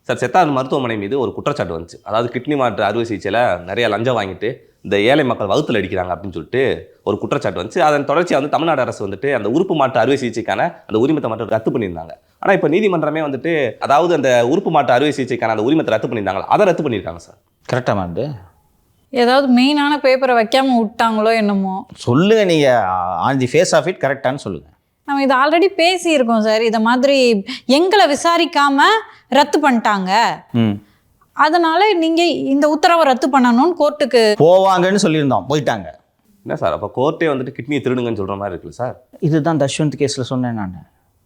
Sir செத்தார் மருத்துவமனை மீது ஒரு குற்றச்சாட்டு வந்துச்சு. அதாவது கிட்னி மாற்று அறுவை சிகிச்சையில் நிறைய லஞ்சம் வாங்கிட்டு இந்த ஏழை மக்கள் வகுத்தில் அடிக்கிறாங்க அப்படின்னு சொல்லிட்டு ஒரு குற்றச்சாட்டு வந்துச்சு. அதன் தொடர்ச்சியாக வந்து தமிழ்நாடு அரசு வந்துட்டு அந்த உறுப்பு மாற்று அறுவை சிகிச்சைக்கான அந்த உரிமத்தை மட்டும் ரத்து பண்ணியிருந்தாங்க. ஆனால் இப்போ நீதிமன்றமே வந்துட்டு அதாவது அந்த உறுப்பு மாற்று அறுவை சிகிச்சைக்கான அந்த உரிமத்தை ரத்து பண்ணியிருந்தாங்க, அதை ரத்து பண்ணியிருக்காங்க சார். கரெக்டாக வந்து ஏதாவது மெயினான பேப்பரை வைக்காம விட்டாங்களோ என்னமோ. சொல்லுங்க, நீங்கள் on the face of it கரெக்டானு சொல்லுங்கள். நம்ம இதை ஆல்ரெடி பேசியிருக்கோம் சார். இதை மாதிரி எங்களை விசாரிக்காம ரத்து பண்ணிட்டாங்க, அதனால நீங்க இந்த உத்தரவை ரத்து பண்ணணும்னு கோர்ட்டுக்கு போவாங்கன்னு சொல்லியிருந்தோம், போயிட்டாங்க. என்ன சார் அப்போ கோர்ட்டே வந்துட்டு கிட்னியை திருடுங்கன்னு சொல்கிற மாதிரி இருக்குல்ல சார்? இதுதான் தஷ்வந்த் கேஸில் சொன்னேன் நான்,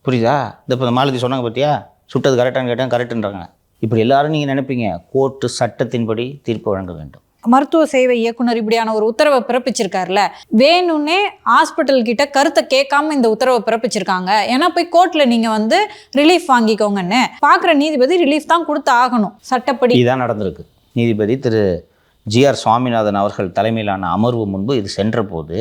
புரியுதா? இந்த இப்போ மாலதி சொன்னாங்க பார்த்தியா, சுட்டது கரெக்டானு கேட்டேன், கரெக்டுன்றாங்க. இப்படி எல்லாரும் நீங்கள் நினைப்பீங்க கோர்ட்டு சட்டத்தின்படி தீர்ப்பு வழங்க வேண்டும். மருத்துவ சேவை இயக்குனர் இப்படியான ஒரு உத்தரவை பிறப்பிச்சிருக்காருல, வேணும்னே ஹாஸ்பிட்டல் கிட்ட கருத்தை கேட்காம இந்த உத்தரவை பிறப்பிச்சிருக்காங்க. ஏன்னா போய் கோர்ட்ல நீங்க வந்து ரிலீஃப் வாங்கிக்கோங்கன்னு பாக்குற நீதிபதி ரிலீஃப் தான் கொடுத்து ஆகணும் சட்டப்படி. இதான் நடந்திருக்கு. நீதிபதி திரு GR சுவாமிநாதன் அவர்கள் தலைமையிலான அமர்வு முன்பு இது சென்ற போது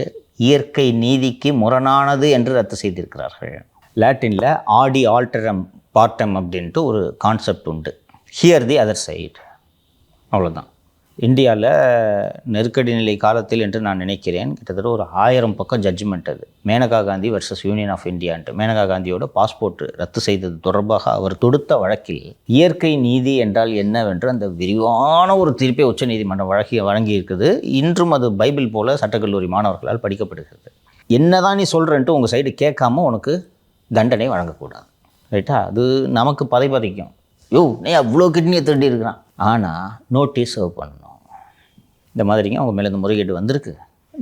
இயற்கை நீதிக்கு முரணானது என்று ரத்து செய்திருக்கிறார்கள். லாட்டினில் ஆடி ஆல்டரம் பார்ட்டம் அப்படின்ட்டு ஒரு கான்செப்ட் உண்டு. ஹியர் தி அதர் சைடு, அவ்வளோதான். இந்தியாவில் நெருக்கடி நிலை காலத்தில் என்று நான் நினைக்கிறேன் கிட்டத்தட்ட ஒரு 1000 பக்கம் ஜட்ஜ்மெண்ட். அது Maneka Gandhi versus union of இந்தியான்ட்டு மேனகா காந்தியோட பாஸ்போர்ட் ரத்து செய்தது தொடர்பாக அவர் தொடுத்த வழக்கில் இயற்கை நீதி என்றால் என்னவென்று அந்த விரிவான ஒரு தீர்ப்பை உச்சநீதிமன்றம் வழங்கி இருக்குது. இன்றும் அது பைபிள் போல சட்டக்கல்லூரி மாணவர்களால் படிக்கப்படுகிறது. என்னதான் நீ சொல்கிறன்ட்டு உங்கள் சைடு கேட்காம உனக்கு தண்டனை வழங்கக்கூடாது, ரைட்டா? அது நமக்கு பதைக்கும். யோ நீ அவ்வளோ கிட்னியை திருடி இருக்கிறான், ஆனால் நோட்டீஸ் சர்வ் பண்ணணும். இந்த மாதிரிங்க அவங்க மேலே இந்த முறைகேடு வந்திருக்கு,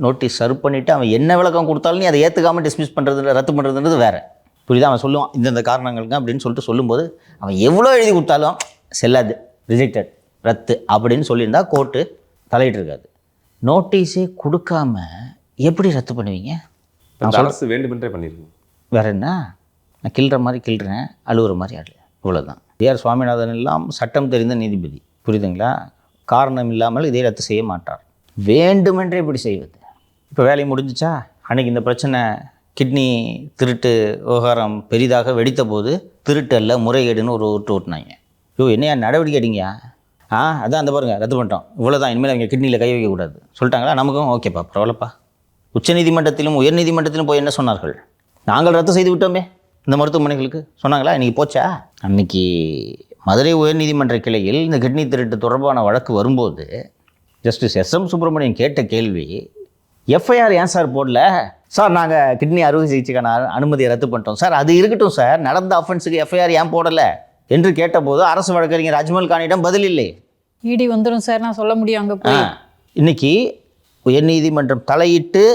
நோட்டீஸ் சர்வ் பண்ணிவிட்டு அவன் என்ன விளக்கம் கொடுத்தாலும் நீ அதை ஏற்றுக்காமல் டிஸ்மிஸ் பண்ணுறது ரத்து பண்ணுறதுன்றது வேறு, புரியுதா? அவன் சொல்லுவான் இந்தந்த காரணங்களுங்க அப்படின்னு சொல்லிட்டு சொல்லும்போது அவன் எவ்வளோ எழுதி கொடுத்தாலும் செல்லாது, ரிஜெக்டட், ரத்து அப்படின்னு சொல்லியிருந்தா கோர்ட்டு தலையிட்டு இருக்காது. நோட்டீஸே கொடுக்காம எப்படி ரத்து பண்ணுவீங்க? அரசு வேண்டுமென்றே பண்ணியிருக்கேன். வேறு என்ன, நான் கிள்ற மாதிரி கிள்றேன், அழுகுற மாதிரி அழு, இவ்வளோதான். GR சுவாமிநாதன் எல்லாம் சட்டம் தெரிந்த நீதிபதி, புரியுதுங்களா? காரணம் இல்லாமல் இதை ரத்து செய்ய மாட்டார். வேண்டுமென்றே இப்படி செய்வது. இப்போ வேலை முடிஞ்சிச்சா? அன்றைக்கி இந்த பிரச்சனை கிட்னி திருட்டு விவகாரம் பெரிதாக வெடித்த போது திருட்டு அல்ல முறைகேடுன்னு ஒரு ஓட்டினாங்க. என்னையா நடவடிக்கை எடுங்கயா? அதான் அந்த பாருங்கள் ரத்து பண்ணிட்டோம், இவ்வளோதான், இனிமேல் அவங்க கிட்னியில் கை வைக்கக்கூடாது சொல்லிட்டாங்களா? நமக்கும் ஓகேப்பா, பரவாயில்லப்பா. உச்சநீதிமன்றத்திலும் உயர்நீதிமன்றத்திலும் போய் என்ன சொன்னார்கள்? நாங்கள் ரத்து செய்து விட்டோமே இந்த மருத்துவமனைகளுக்கு சொன்னாங்களா? இன்றைக்கி போச்சா? அன்றைக்கி மதுரை உயர்நீதிமன்ற கிளையில் இந்த கிட்னி திருட்டு தொடர்பான வழக்கு வரும்போது ஜஸ்டிஸ் SM சுப்பிரமணியன் கேட்ட கேள்வி, FIR ஏன் சார் போடல? சார் நாங்கள் கிட்னி அறுவை சிகிச்சைக்கான அனுமதியை ரத்து பண்ணிட்டோம் சார், அது இருக்கட்டும் சார், நடந்த அஃபென்ஸுக்கு FIR ஏன் போடலை என்று கேட்டபோது அரசு வழக்கறிஞர் அஜ்மல் கானிடம் பதில் இல்லை. இடி வந்துடும் சார், நான் சொல்ல முடியும் அங்கே போய். இன்னைக்கு உயர்நீதிமன்றம் தலையிட்டு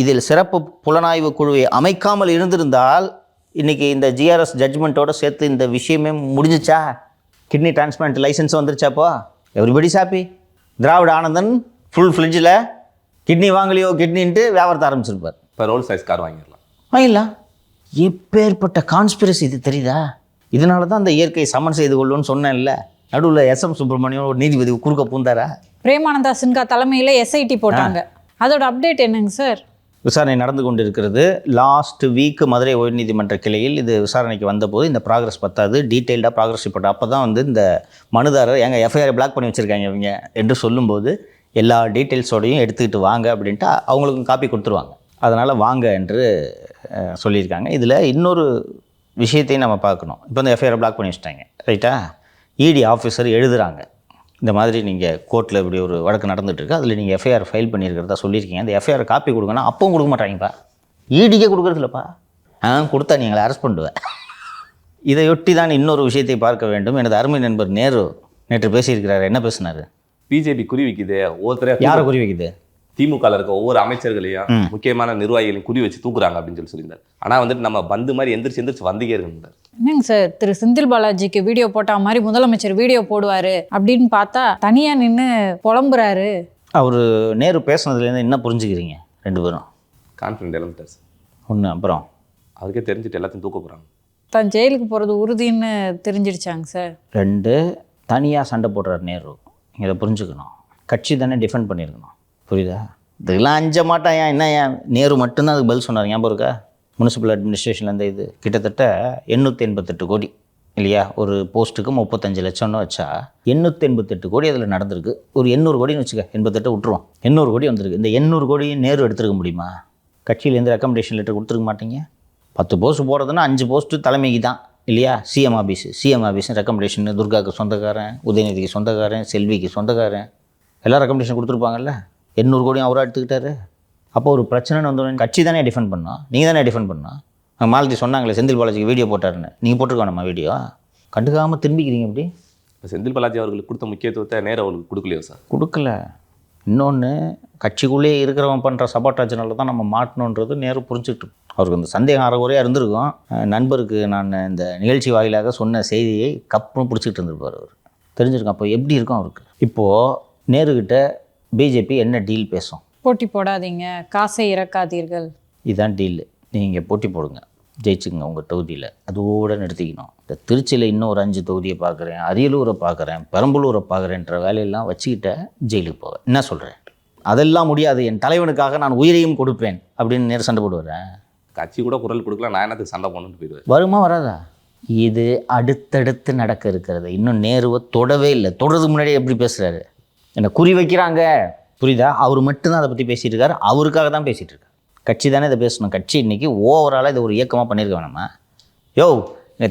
இதில் சிறப்பு புலனாய்வு குழுவை அமைக்காமல் இருந்திருந்தால் இன்றைக்கி இந்த GRS ஜட்ஜ்மெண்ட்டோடு சேர்த்து இந்த விஷயமே முடிஞ்சிச்சா? கிட்னி டிரான்ஸ்பிளான்ட் லைசன்ஸ் வந்துருச்சாப்போ, எவ்ரிபடி ஹாப்பி. திராவிட ஆனந்தன் ஃபுல் ஃப்ளிட்ஜில் கிட்னி வாங்கலையோ கிட்னின்ட்டு வியாபாரத்தை ஆரம்பிச்சிருப்பார். இப்போ ரோல்ஸ் ரைஸ் கார் வாங்கிடலாம். எப்பேற்பட்ட கான்ஸ்பிரசி இது, தெரியுதா? இதனால தான் அந்த இயற்கை சமன் செய்து கொள்ளுன்னு சொன்னேன்ல, நடுவில் SM சுப்பிரமணியம் ஒரு நீதிபதி குறுக்க பூந்தாரா? பிரேமானந்தா சின்ஹா தலைமையில் SIT போட்டாங்க, அதோட அப்டேட் என்னங்க சார்? விசாரணை நடந்து கொண்டு இருக்கிறது. லாஸ்ட் வீக் மதுரை உயர்நீதிமன்ற கிளையில் இது விசாரணைக்கு வந்தபோது இந்த ப்ராக்ரஸ் பத்தாது, டீட்டெயில்டாக ப்ராக்ரஸ் ரிப்போர்ட் அப்போ தான் வந்து இந்த மனுதாரர் எங்கள் FIR பிளாக் பண்ணி வச்சுருக்காங்க இவங்க என்று சொல்லும்போது எல்லா டீட்டெயில்ஸோடையும் எடுத்துக்கிட்டு வாங்க அப்படின்ட்டு அவங்களுக்கும் காப்பி கொடுத்துருவாங்க. அதனால் வாங்க என்று சொல்லியிருக்காங்க. இதில் இன்னொரு விஷயத்தையும் நம்ம பார்க்கணும். இப்போ இந்த FIR பிளாக் பண்ணி வச்சுட்டாங்க, ரைட்டா? ED ஆஃபீஸர் எழுதுகிறாங்க, இந்த மாதிரி நீங்கள் கோர்ட்டில் இப்படி ஒரு வழக்கு நடந்துகிட்ருக்கு, அதில் நீங்கள் FIR ஃபைல் பண்ணியிருக்கிறதா சொல்லியிருக்கீங்க, அந்த FIR காப்பி கொடுங்கன்னா அப்பவும் கொடுக்க மாட்டாங்கப்பா, EDக்கே கொடுக்குறதில்லப்பா. கொடுத்தா நீங்களை அரெஸ்ட் பண்ணுவேன். இதையொட்டி தான் இன்னொரு விஷயத்தை பார்க்க வேண்டும். எனது அருமை நண்பர் நேரு நேற்று பேசியிருக்கிறார். என்ன பேசினார்? BJP குறி வைக்குது, ஒவ்வொருத்தரையும் யாரை குறி வைக்குது? திமுகவில் இருக்க ஒவ்வொரு அமைச்சர்களையும் முக்கியமான நிர்வாகிகளையும் குறி வச்சு தூக்குறாங்க அப்படின்னு சொல்லியிருந்தார். ஆனால் வந்துட்டு நம்ம பந்து மாதிரி எந்திரிச்சு வந்துக்கே இருந்தார். என்னங்க சார், திரு செந்தில் பாலாஜிக்கு வீடியோ போட்டா மாதிரி முதலமைச்சர் வீடியோ போடுவார் அப்படின்னு பார்த்தா தனியாக நின்று புலம்புறாரு. அவர் நேரு பேசுனதுலேருந்து என்ன புரிஞ்சுக்கிறீங்க? ரெண்டு பேரும் கான்ஃபிடென்ட் இழந்துட்டார் சார். ஒன்று, அப்புறம் அதுக்கே தெரிஞ்சுட்டு எல்லாத்தையும் தூக்க போகிறாங்க. தான் ஜெயிலுக்கு போகிறது உறுதின்னு தெரிஞ்சிடுச்சாங்க சார். 2, தனியாக சண்டை போடுறார் நேரு. இதை புரிஞ்சுக்கணும். கட்சி தானே டிஃபெண்ட் பண்ணியிருக்கணும், புரியுதா? இதெல்லாம் அஞ்ச மாட்டான். என்ன ஏன் நேரு மட்டும்தான் அதுக்கு பதில் சொன்னார், ஞாபகம் இருக்கா? முனிசிபல் அட்மினிஸ்ட்ரேஷன்லேருந்து இது கிட்டத்தட்ட 888 கோடி இல்லையா? ஒரு போஸ்ட்டுக்கு 35 லட்சம்னு வச்சா 888 கோடி அதில் நடந்திருக்கு. ஒரு 800 கோடின்னு வச்சுக்க, 88 விட்டுருவோம், 800 கோடி வந்திருக்கு. இந்த 800 கோடியும் நேரு எடுத்துருக்க முடியுமா? கட்சியிலேருந்து ரெக்கமெண்டேஷன் லெட்டர் கொடுத்துருக்க மாட்டீங்க. 10 போஸ்ட் போடுறதுன்னா 5 போஸ்ட்டு தலைமைக்கு தான் இல்லையா? சிஎம் ஆஃபீஸ் ரெக்கமெண்டேஷன், துர்காவுக்கு சொந்தக்காரன், உதயநிதிக்கு சொந்தக்காரன், செல்விக்கு சொந்தக்காரன், எல்லாம் ரெக்கமெண்டேஷன் கொடுத்துருப்பாங்கல்ல. 800 கோடியும் அவராக எடுத்துக்கிட்டாரு. அப்போ ஒரு பிரச்சனைன்னு வந்தோடனே கட்சி தானே டிஃபெண்ட் பண்ணோம், நீங்கள் தானே டிஃபெண்ட் பண்ணோம். மாலதி சொன்னாங்களே செந்தில் பாலாஜிக்கு வீடியோ போட்டாருன்னு, நீங்கள் போட்டிருக்கோம் நம்ம வீடியோ, கண்டுக்காமல் திரும்பிக்கிறீங்க. இப்படி செந்தில் பாலாஜி அவர்களுக்கு கொடுத்த முக்கியத்துவத்தை நேரு அவர்களுக்கு கொடுக்கலையோ சார்? கொடுக்கல. இன்னொன்று, கட்சிக்குள்ளேயே இருக்கிறவன் பண்ணுற சபாட்டாச்சனால தான் நம்ம மாட்டணுன்றது நேரு புரிஞ்சுக்கிட்டு, அவருக்கு இந்த சந்தேகம் அறகுறையாக இருந்திருக்கும். நண்பருக்கு நான் இந்த நிகழ்ச்சி வாயிலாக சொன்ன செய்தியை கப்புன்னு பிடிச்சிக்கிட்டு இருந்திருப்பார் அவர், தெரிஞ்சிருக்கும். அப்போ எப்படி இருக்கும் அவருக்கு? இப்போது நேருக்கிட்ட பிஜேபி என்ன டீல் பேசும்? போட்டி போடாதீங்க, காசை இறக்காதீர்கள், இதுதான் டீல். நீங்கள் போட்டி போடுங்க, ஜெயிச்சுங்க உங்கள் தொகுதியில், அதோடு நிறுத்திக்கணும். இந்த திருச்சியில் இன்னும் ஒரு 5 தொகுதியை பார்க்குறேன், அரியலூரை பார்க்குறேன், பெரம்பலூரை பார்க்குறேன்ற வேலையெல்லாம் வச்சுக்கிட்ட ஜெயிலுக்கு போவேன். என்ன சொல்கிறேன்? அதெல்லாம் முடியாது, என் தலைவனுக்காக நான் உயிரையும் கொடுப்பேன் அப்படின்னு நேரு சண்டை போடுவேன். கட்சி கூட குரல் கொடுக்கல, நான் என்னத்துக்கு சண்டை போடணும்னு போயிடுவேன். வருமா வராதா? இது அடுத்தடுத்து நடக்க இருக்கிறது. இன்னும் நேருவை தொடவே இல்லை. தொடர்றதுக்கு முன்னாடியே எப்படி பேசுகிறாரு, என்னை குறி வைக்கிறாங்க, புரியுதா? அவர் மட்டும்தான் அதை பற்றி பேசிகிட்டு இருக்காரு, அவருக்காக தான் பேசிகிட்டு இருக்காரு. கட்சி தானே இதை பேசணும். கட்சி இன்றைக்கி ஓவராலாக இதை ஒரு இயக்கமாக பண்ணியிருக்க வேணாமா? யோ,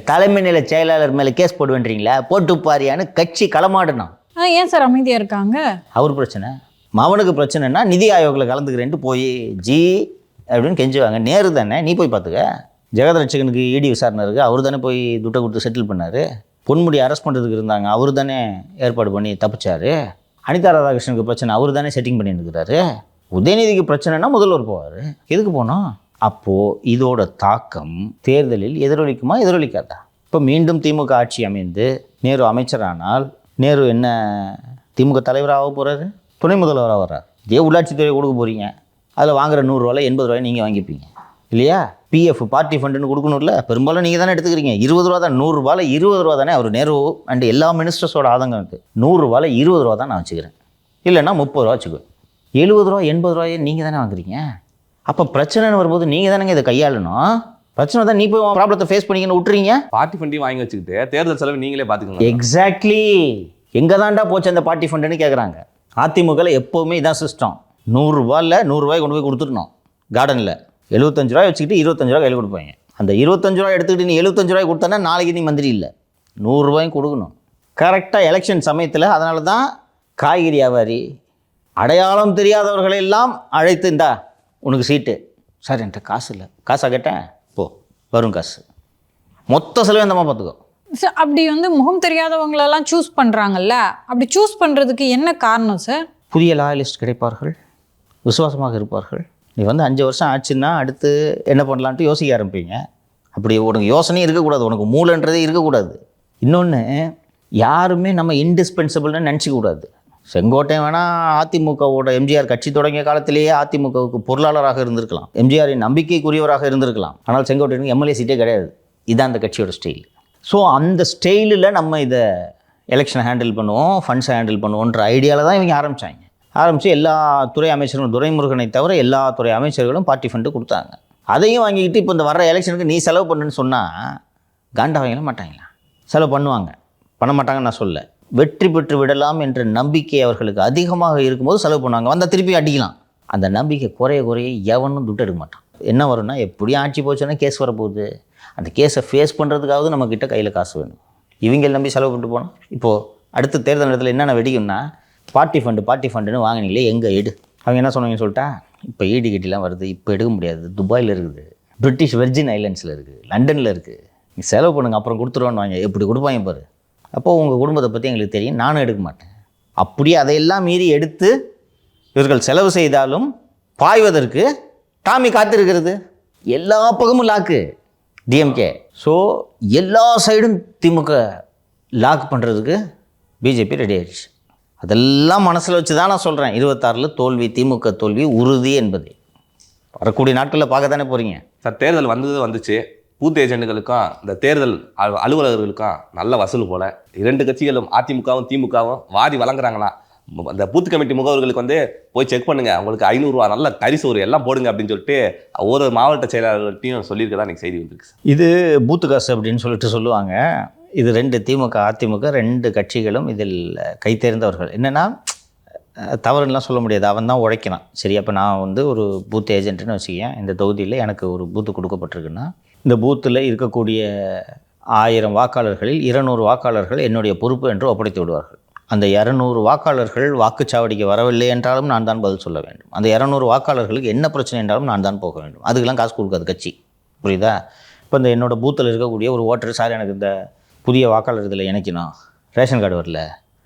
தலைமை நிலை செயலாளர் மேலே கேஸ் போடுவேன்றீங்களா, போட்டு பாரியான்னு கட்சி களமாடணும். ஏன் சார் அமைதியாக இருக்காங்க? அவர் பிரச்சனை, அவனுக்கு பிரச்சனைனா நிதி ஆயோக்கில் கலந்துக்கிறேன்ட்டு போய் ஜி அப்படின்னு கெஞ்சுவாங்க. நேரு தானே, நீ போய் பார்த்துக்க. ஜெகதரட்சகனுக்கு இடி விசாரணை இருக்குது, அவர் தானே போய் துட்டை கொடுத்து செட்டில் பண்ணார். பொன்முடி அரெஸ்ட் பண்ணுறதுக்கு இருந்தாங்க, அவர் தானே ஏற்பாடு பண்ணி தப்பிச்சார். அனிதா ராதாகிருஷ்ணனுக்கு பிரச்சனை, அவர் தானே செட்டிங் பண்ணிட்டு இருக்கிறாரு. உதயநிதிக்கு பிரச்சனைனா முதல்வர் போவார், எதுக்கு போனோம்? அப்போது இதோட தாக்கம் தேர்தலில் எதிரொலிக்குமா எதிரொலிக்காதா? இப்போ மீண்டும் திமுக ஆட்சி அமைந்து நேரு அமைச்சரானால் நேரு என்ன திமுக தலைவராக போகிறாரு, துணை முதல்வராக வர்றார். இதே உள்ளாட்சித்துறை கொடுக்க போகிறீங்க, அதில் வாங்குற 100 ரூபாயில் 80 ரூபாய் நீங்கள் வாங்கிப்பீங்க இல்லையா? பிஎஃப் பார்ட்டி ஃபண்டுன்னு கொடுக்கணும்ல, பெரும்பாலும் நீங்கள் தானே எடுத்துக்கிறீங்க. 20 ரூபா தான், 100 ரூபாயில் 20 ரூபா தானே. அவர் நேரு அண்ட் எல்லா மினிஸ்டர்ஸோட ஆதங்கம் இருக்குது. 100 ரூபாயில் 20 ரூபா தான் நான் வச்சுக்கிறேன், இல்லைன்னா 30 ரூபா வச்சுக்குவேன். 70 ரூபா 80 ரூபாயே நீங்கள் தானே வாங்குறீங்க. அப்போ பிரச்சனைன்னு வரும்போது நீங்கள் தானேங்க இதை கையாளணும். பிரச்சனை தான், நீ போய் ப்ராப்ளத்தை ஃபேஸ் பண்ணிங்கன்னு விட்டுறீங்க. பார்ட்டி ஃபண்டையும் வாங்கி வச்சுக்கிட்டு தேர்தல் செலவு நீங்களே பார்த்துக்கோங்க. எக்ஸாக்ட்லி. எங்கே தாண்டா போச்சு அந்த பார்ட்டி ஃபண்டுன்னு கேட்குறாங்க. அதிமுகவில் எப்போவுமே இதான் சிஸ்டம். 100 ரூபாயில் 100 ரூபாய் கொண்டு போய் கொடுத்துடணும். கார்டனில் 75 ரூபாய் வச்சுக்கிட்டு 25 ரூபா கையில் கொடுப்பாங்க. அந்த 25 ரூபாய் எடுத்துக்கிட்டு நீ 75 ரூபாய் கொடுத்தானா நாளைக்கு நீ மந்திரி இல்லை. 100 ரூபாயும் கொடுக்கணும் கரெக்டாக எலெக்ஷன் சமயத்தில். அதனால தான் காய்கறி வியாபாரி, அடையாளம் தெரியாதவர்களெல்லாம் அழைத்து, இந்தா உனக்கு சீட்டு. சார் என்கிட்ட காசு இல்லை, காசாக கேட்டேன், போ வரும் காசு, மொத்த செலவு அந்த மாதிரி பார்த்துக்கோ. சார் அப்படி வந்து முகம் தெரியாதவங்களெல்லாம் சூஸ் பண்ணுறாங்கல்ல, அப்படி சூஸ் பண்ணுறதுக்கு என்ன காரணம் சார்? புதிய லாயலிஸ்ட் கிடைப்பார்கள், விசுவாசமாக இருப்பார்கள். நீ வந்து 5 வருஷம் ஆச்சுன்னா அடுத்து என்ன பண்ணலான்ட்டு யோசிக்க ஆரம்பிப்பீங்க. அப்படி உனக்கு யோசனையும் இருக்கக்கூடாது, உனக்கு மூளைன்றதே இருக்கக்கூடாது. இன்னொன்று, யாருமே நம்ம இன்டிஸ்பென்சிபிள்னு நினச்சிக்கூடாது. செங்கோட்டையன் வேணால் அதிமுகவோட எம்ஜிஆர் கட்சி தொடங்கிய காலத்திலேயே அதிமுகவுக்கு பொருளாளராக இருந்திருக்கலாம், எம்ஜிஆரின் நம்பிக்கைக்குரியவராக இருந்திருக்கலாம். ஆனால் செங்கோட்டையனுக்கு எம்எல்ஏ சீட்டே கிடையாது. இதுதான் அந்த கட்சியோட ஸ்டைல். ஸோ அந்த ஸ்டைலில் நம்ம இதை எலெக்ஷனை ஹேண்டில் பண்ணுவோம், ஃபண்ட்ஸை ஹேண்டில் பண்ணுவோன்ற ஐடியாவில் தான் இவங்க ஆரம்பித்து எல்லா துறை அமைச்சர்களும், துரைமுருகனை தவிர எல்லா துறை அமைச்சர்களும் பார்ட்டி ஃபண்டு கொடுத்தாங்க. அதையும் வாங்கிக்கிட்டு இப்போ இந்த வர்ற எலெக்ஷனுக்கு நீ செலவு பண்ணுன்னு சொன்னால் காண்டாவங்களா மாட்டாங்களா? செலவு பண்ணுவாங்க, பண்ண மாட்டாங்கன்னு நான் சொல்ல. வெற்றி பெற்று விடலாம் என்ற நம்பிக்கை அவர்களுக்கு அதிகமாக இருக்கும்போது செலவு பண்ணுவாங்க, வந்தால் திருப்பி அடிக்கலாம். அந்த நம்பிக்கை குறைய எவனும் துட்டு எடுக்க மாட்டான். என்ன வரும்னா, எப்படியும் ஆட்சி போச்சுன்னா கேஸ் வரப்போகுது, அந்த கேஸை ஃபேஸ் பண்ணுறதுக்காவது நம்மக்கிட்ட கையில் காசு வேணும். இவங்க நம்பி செலவு பண்ணிட்டு போனால் இப்போது அடுத்த தேர்தல் நேரத்தில் என்னென்ன வெடிக்கும்னா, பார்ட்டி ஃபண்டுன்னு வாங்கினீங்களே எங்கே எடு. அவங்க என்ன சொன்னாங்கன்னு சொல்லிட்டா, இப்போ ஈடி கட்டிலாம் வருது, இப்போ எடுக்க முடியாது, துபாயில் இருக்குது, பிரிட்டிஷ் வெர்ஜின் ஐலண்ட்ஸில் இருக்குது, லண்டனில் இருக்குது, நீ செலவு பண்ணுங்க அப்புறம் கொடுத்துருவான்னு வாங்க. எப்படி கொடுப்பாங்க பாரு. அப்போது உங்கள் குடும்பத்தை பற்றி எங்களுக்கு தெரியும், நானும் எடுக்க மாட்டேன். அப்படியே அதையெல்லாம் மீறி எடுத்து இவர்கள் செலவு செய்தாலும் பாய்வதற்கு டாமி காத்திருக்கிறது. எல்லா பக்கமும் லாக்கு டிஎம்கே. ஸோ எல்லா சைடும் திமுக லாக் பண்ணுறதுக்கு பிஜேபி ரெடி ஆயிடுச்சு. அதெல்லாம் மனசில் வச்சு தான் நான் சொல்கிறேன், 26 தோல்வி, திமுக தோல்வி உறுதி என்பது. வரக்கூடிய நாட்களில் பார்க்க தானே போகிறீங்க. சார் தேர்தல் வந்துச்சு, பூத் ஏஜென்ட்டுகளுக்கும் இந்த தேர்தல் அலுவலர்களுக்கும் நல்ல வசூல் போல் 2 கட்சிகளும் அதிமுகவும் திமுகவும் வாரி வழங்குறாங்களாம். அந்த பூத் கமிட்டி முகவர்களுக்கு வந்து போய் செக் பண்ணுங்கள், அவங்களுக்கு 500 ரூபா நல்ல கரிசோறு எல்லாம் போடுங்க அப்படின்னு சொல்லிட்டு ஒரு மாவட்ட செயலாளர்கள்ட்டையும் சொல்லியிருக்கதான் எனக்கு செய்தி வந்துருக்கு. இது பூத்து காசு அப்படின்னு சொல்லிட்டு சொல்லுவாங்க. இது 2 திமுக அதிமுக 2 கட்சிகளும் இதில் கைத்தேர்ந்தவர்கள். என்னென்னா தவறுலாம் சொல்ல முடியாது, அவன் தான் உழைக்கிறான். சரி, அப்போ நான் வந்து ஒரு பூத் ஏஜென்ட்டுன்னு வச்சுக்கேன். இந்த தொகுதியில் எனக்கு ஒரு பூத்து கொடுக்கப்பட்டிருக்குன்னா இந்த பூத்தில் இருக்கக்கூடிய 1000 வாக்காளர்களில் 200 வாக்காளர்கள் என்னுடைய பொறுப்பு என்று ஒப்படைத்து விடுவார்கள். அந்த 200 வாக்காளர்கள் வாக்குச்சாவடிக்கு வரவில்லை என்றாலும் நான் தான் பதில் சொல்ல வேண்டும். அந்த 200 வாக்காளர்களுக்கு என்ன பிரச்சனை என்றாலும் நான் தான் போக வேண்டும். அதுக்கெல்லாம் காசு கொடுக்காது கட்சி, புரியுதா? இப்போ இந்த என்னோடய பூத்தில் இருக்கக்கூடிய ஒரு ஓட்டர், சார் எனக்கு இந்த புதிய வாக்காளர் இதில் இணைக்கணும், ரேஷன் கார்டு வரல,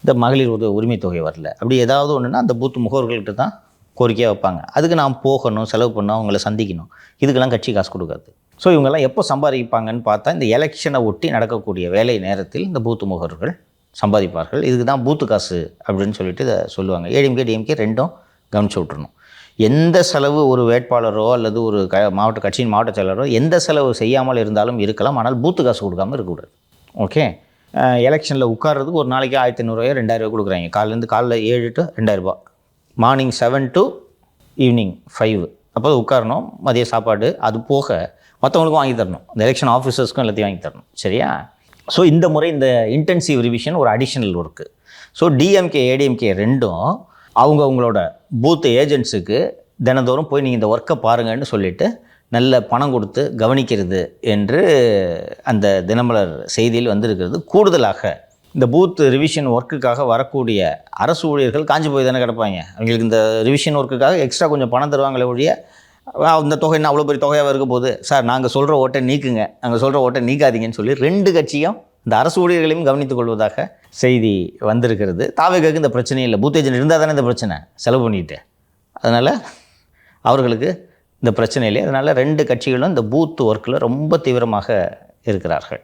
இந்த மகளிர் உரிமை தொகை வரல, அப்படி ஏதாவது ஒன்றுனா அந்த பூத்து முகவர்கள்ட்ட தான் கோரிக்கையாக வைப்பாங்க. அதுக்கு நான் போகணும், செலவு பண்ணணும், அவங்கள சந்திக்கணும். இதுக்கெல்லாம் கட்சி காசு கொடுக்காது. ஸோ இவங்கெல்லாம் எப்போ சம்பாதிப்பாங்கன்னு பார்த்தா இந்த எலெக்ஷனை ஒட்டி நடக்கக்கூடிய வேலை நேரத்தில் இந்த பூத்து முகவர்கள் சம்பாதிப்பார்கள். இதுக்கு தான் பூத்து காசு அப்படின்னு சொல்லிட்டு இதை சொல்லுவாங்க. ஏடிஎம்கே டிஎம்கே ரெண்டும் கவனிச்சு விட்டுறணும். எந்த செலவு ஒரு வேட்பாளரோ அல்லது ஒரு மாவட்ட கட்சியின் மாவட்ட செயலரோ எந்த செலவு செய்யாமல் இருந்தாலும் இருக்கலாம், ஆனால் பூத்து காசு கொடுக்காமல் இருக்கக்கூடாது. ஓகே, எலெக்ஷனில் உட்கார்றதுக்கு ஒரு நாளைக்கு 1500 2000 கொடுக்குறாங்க. காலைல 7 to 2000, மார்னிங் 7 to ஈவினிங் 5. அப்போ உட்காரணும், மதிய சாப்பாடு, அது போக மற்றவங்களுக்கும் வாங்கி தரணும், இந்த எலெக்ஷன் ஆஃபீஸர்ஸ்க்கும் எல்லாத்தையும் வாங்கி தரணும். சரியா? ஸோ இந்த முறை இந்த இன்டென்சிவ் ரிவிஷன் ஒரு additional work. So DMK ADMK ரெண்டும் அவங்களோட பூத் ஏஜென்ட்ஸுக்கு தினந்தோறும் போய் நீங்கள் இந்த ஒர்க்கை பாருங்கன்னு சொல்லிவிட்டு நல்ல பணம் கொடுத்து கவனிக்கிறது என்று அந்த தினமலர் செய்தியில் வந்திருக்கிறது. கூடுதலாக இந்த பூத் ரிவிஷன் ஒர்க்குக்காக வரக்கூடிய அரசு ஊழியர்கள் காஞ்சி போய் தானே கிடப்பாங்க. அவங்களுக்கு இந்த ரிவிஷன் ஒர்க்குக்காக எக்ஸ்ட்ரா கொஞ்சம் பணம் தருவாங்களே ஒழிய இந்த தொகை என்ன அவ்வளோ பெரிய தொகையாக இருக்க போகுது, சார் நாங்கள் சொல்கிற ஓட்டை நீக்குங்க, நாங்கள் சொல்கிற ஓட்டை நீக்காதீங்கன்னு சொல்லி 2 கட்சியும் இந்த அரசு ஊழியர்களையும் கவனித்துக் கொள்வதாக செய்தி வந்திருக்கிறது. தாவேகாவுக்கு இந்த பிரச்சனை இல்லை, பூத் ஏஜென்ட் இருந்தால் தானே இந்த பிரச்சனை, செலவு பண்ணிட்டு, அதனால் அவர்களுக்கு இந்த பிரச்சனை இல்லை. அதனால் 2 கட்சிகளும் இந்த பூத் ஒர்க்கில் ரொம்ப தீவிரமாக இருக்கிறார்கள்.